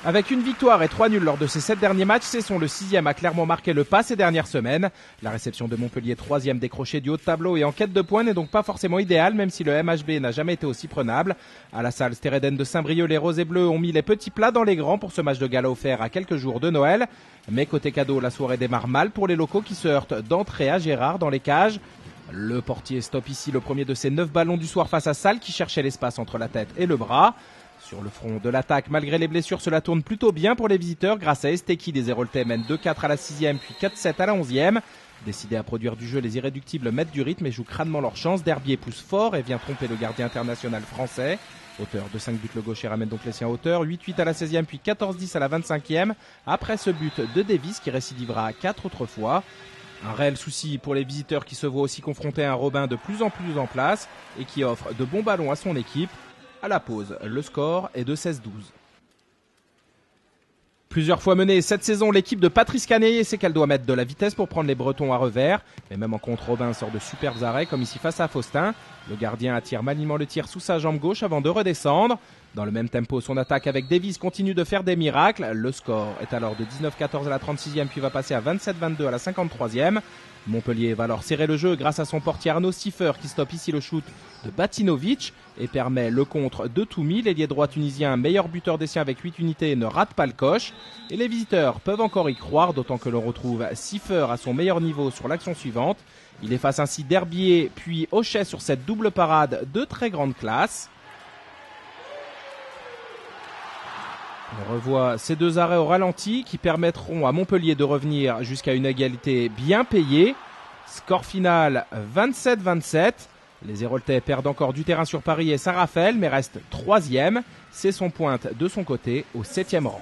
Avec une victoire et 3 nuls lors de ses 7 derniers matchs, Cesson, le 6e, a clairement marqué le pas ces dernières semaines. La réception de Montpellier, 3e décroché du haut de tableau et en quête de points, n'est donc pas forcément idéale, même si le MHB n'a jamais été aussi prenable. À la salle Stéréden de Saint-Brieuc, les Roses et Bleus ont mis les petits plats dans les grands pour ce match de gala offert à quelques jours de Noël. Mais côté cadeau, la soirée démarre mal pour les locaux qui se heurtent d'entrée à Gérard dans les cages. Le portier stoppe ici le premier de ses 9 ballons du soir face à Salle qui cherchait l'espace entre la tête et le bras. Sur le front de l'attaque, malgré les blessures, cela tourne plutôt bien pour les visiteurs grâce à Esteki. Les Héroltais mènent 2-4 à la 6e puis 4-7 à la 11e. Décidés à produire du jeu, les irréductibles mettent du rythme et jouent crânement leur chance. Derbier pousse fort et vient tromper le gardien international français. Auteur de 5 buts, le gaucher ramène donc les siens à hauteur. 8-8 à la 16e puis 14-10 à la 25e. Après ce but de Davis qui récidivera 4 autres fois. Un réel souci pour les visiteurs qui se voient aussi confrontés à un Robin de plus en plus en place et qui offre de bons ballons à son équipe. À la pause, le score est de 16-12. Plusieurs fois menée cette saison, l'équipe de Patrice Canet sait qu'elle doit mettre de la vitesse pour prendre les Bretons à revers. Mais même en contre, Robin sort de superbes arrêts comme ici face à Faustin. Le gardien attire maniement le tir sous sa jambe gauche avant de redescendre. Dans le même tempo, son attaque avec Davis continue de faire des miracles. Le score est alors de 19-14 à la 36e puis va passer à 27-22 à la 53e. Montpellier va alors serrer le jeu grâce à son portier Arnaud Stiffer qui stoppe ici le shoot de Batinovic et permet le contre de Toumi. L'ailier droit tunisien, meilleur buteur des siens avec 8 unités, ne rate pas le coche. Et les visiteurs peuvent encore y croire, d'autant que l'on retrouve Stiffer à son meilleur niveau sur l'action suivante. Il efface ainsi Derbier puis Hochet sur cette double parade de très grande classe. On revoit ces deux arrêts au ralenti qui permettront à Montpellier de revenir jusqu'à une égalité bien payée. Score final 27-27. Les Héroltais perdent encore du terrain sur Paris et Saint-Raphaël mais restent 3e. C'est son pointe de son côté au 7e rang.